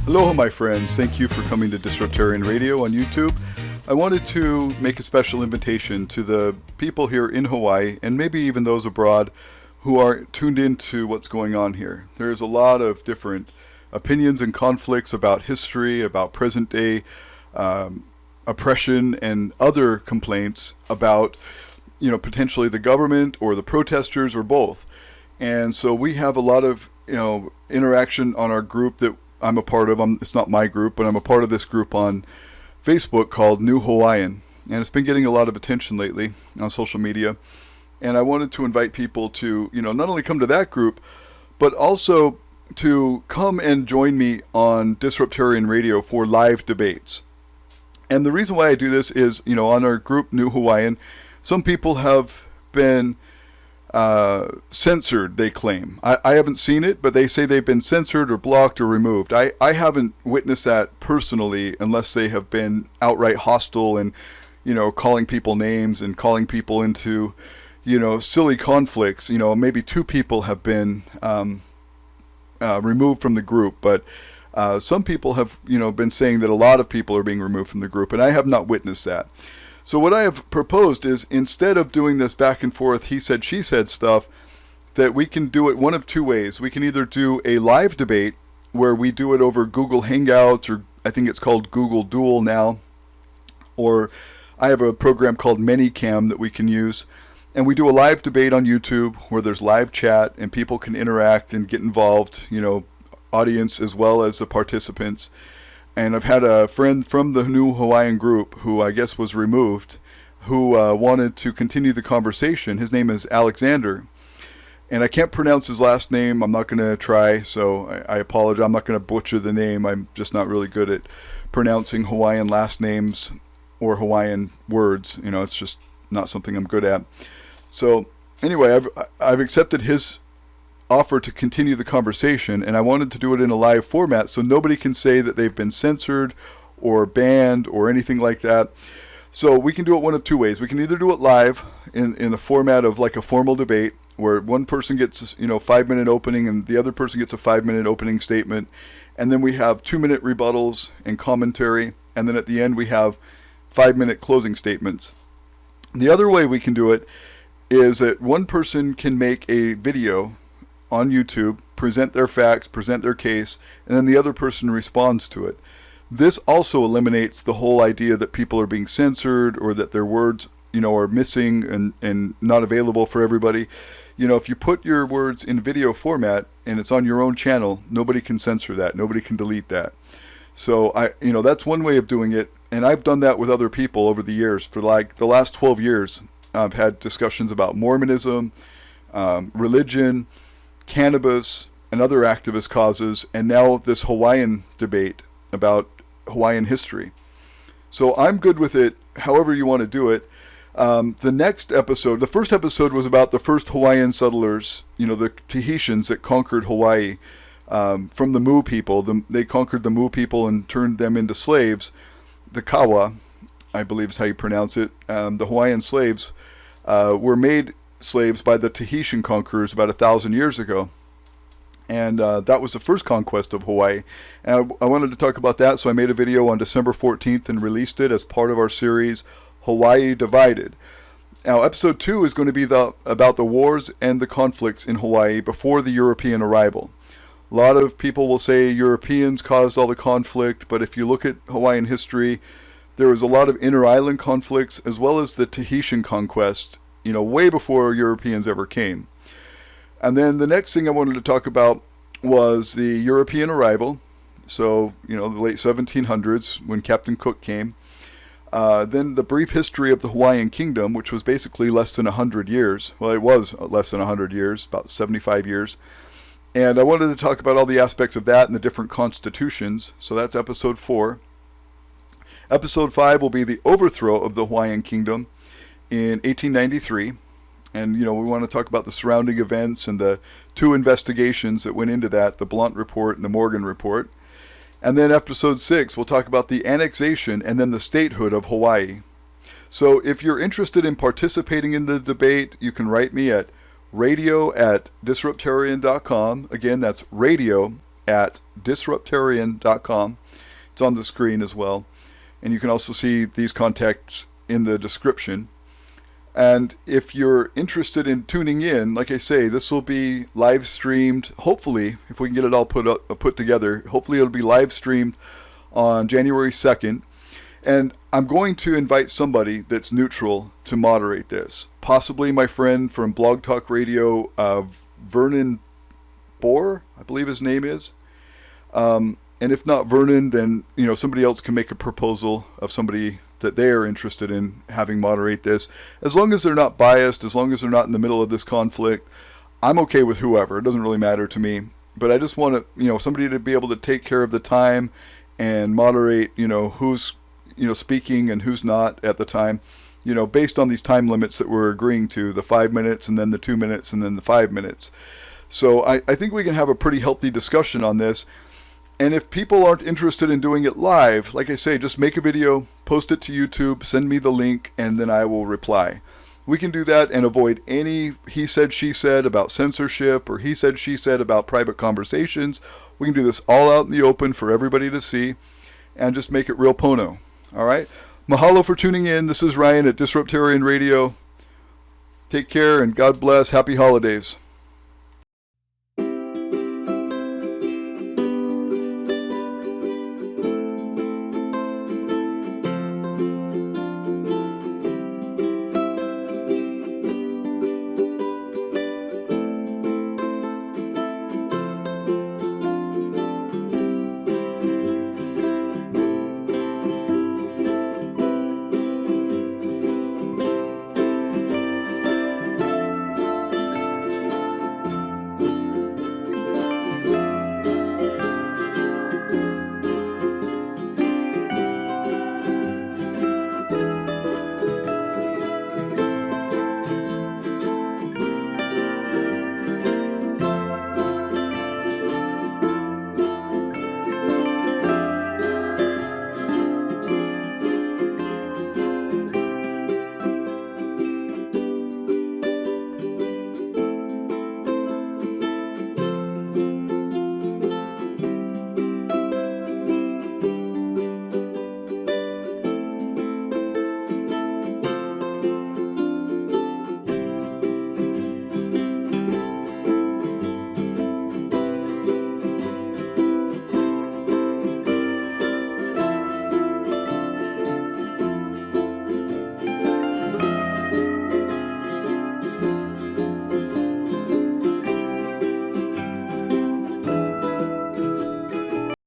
Aloha, my friends. Thank you for coming to Disruptarian Radio on YouTube. I wanted to make a special invitation to the people here in Hawaii, and maybe even those abroad, who are tuned into what's going on here. There's a lot of different opinions and conflicts about history, about present day oppression, and other complaints about, potentially the government or the protesters or both. And so we have a lot of, interaction on our group that I'm a part of. It's not my group, but I'm a part of this group on Facebook called New Hawaiian. And it's been getting a lot of attention lately on social media. And I wanted to invite people to, not only come to that group, but also to come and join me on Disruptarian Radio for live debates. And the reason why I do this is, on our group New Hawaiian, some people have been censored, they claim. I haven't seen it, but they say they've been censored or blocked or removed. I haven't witnessed that personally, unless they have been outright hostile and, calling people names and calling people into, silly conflicts. Maybe two people have been removed from the group, but some people have, been saying that a lot of people are being removed from the group, and I have not witnessed that. So what I have proposed is, instead of doing this back and forth, he said, she said stuff, that we can do it one of two ways. We can either do a live debate where we do it over Google Hangouts, or I think it's called Google Duel now, or I have a program called ManyCam that we can use. And we do a live debate on YouTube where there's live chat and people can interact and get involved, audience as well as the participants. And I've had a friend from the New Hawaiian group, who I guess was removed, who wanted to continue the conversation. His name is Alexander. And I can't pronounce his last name. I'm not going to try, so I apologize. I'm not going to butcher the name. I'm just not really good at pronouncing Hawaiian last names or Hawaiian words. It's just not something I'm good at. So anyway, I've accepted his offer to continue the conversation, and I wanted to do it in a live format so nobody can say that they've been censored or banned or anything like that. So we can do it one of two ways. We can either do it live in the format of like a formal debate where one person gets 5-minute opening and the other person gets a 5-minute opening statement, and then we have 2-minute rebuttals and commentary, and then at the end we have 5-minute closing statements. The other way we can do it is that one person can make a video on YouTube, present their facts, present their case, and then the other person responds to it. This also eliminates the whole idea that people are being censored or that their words, are missing and not available for everybody. If you put your words in video format and it's on your own channel, nobody can censor that. Nobody can delete that. So that's one way of doing it. And I've done that with other people over the years. For like the last 12 years, I've had discussions about Mormonism, religion, cannabis, and other activist causes, and now this Hawaiian debate about Hawaiian history. So I'm good with it however you want to do it. The next episode, the first episode was about the first Hawaiian settlers, the Tahitians that conquered Hawaii from the Mu people. They conquered the Mu people and turned them into slaves. The Kawa, I believe is how you pronounce it. The Hawaiian slaves were made slaves by the Tahitian conquerors about 1,000 years ago. And that was the first conquest of Hawaii. And I wanted to talk about that, so I made a video on December 14th and released it as part of our series, Hawaii Divided. Now, episode 2 is going to be about the wars and the conflicts in Hawaii before the European arrival. A lot of people will say Europeans caused all the conflict, but if you look at Hawaiian history, there was a lot of inter-island conflicts as well as the Tahitian conquest, way before Europeans ever came. And then the next thing I wanted to talk about was the European arrival. So, the late 1700s when Captain Cook came. Then the brief history of the Hawaiian Kingdom, which was basically less than 100 years. Well, it was less than 100 years, about 75 years. And I wanted to talk about all the aspects of that and the different constitutions. So that's episode 4. Episode 5 will be the overthrow of the Hawaiian Kingdom in 1893. And, we want to talk about the surrounding events and the 2 investigations that went into that, the Blunt Report and the Morgan Report. And then episode 6, we'll talk about the annexation and then the statehood of Hawaii. So if you're interested in participating in the debate, you can write me at radio@disruptarian.com. Again, that's radio at disruptarian.com. It's on the screen as well. And you can also see these contacts in the description. And if you're interested in tuning in, like I say, this will be live streamed. Hopefully, if we can get it all put together, hopefully it'll be live streamed on January 2nd. And I'm going to invite somebody that's neutral to moderate this. Possibly my friend from Blog Talk Radio, Vernon Bohr, I believe his name is. And if not Vernon, then somebody else can make a proposal of somebody that they are interested in having moderate this. As long as they're not biased, as long as they're not in the middle of this conflict, I'm okay with whoever. It doesn't really matter to me. But I just want to, somebody to be able to take care of the time and moderate, who's, speaking and who's not at the time, based on these time limits that we're agreeing to, the 5 minutes and then the 2 minutes and then the 5 minutes. So I think we can have a pretty healthy discussion on this. And if people aren't interested in doing it live, like I say, just make a video, post it to YouTube, send me the link, and then I will reply. We can do that and avoid any he said, she said about censorship or he said, she said about private conversations. We can do this all out in the open for everybody to see and just make it real Pono. All right? Mahalo for tuning in. This is Ryan at Disruptarian Radio. Take care and God bless. Happy holidays.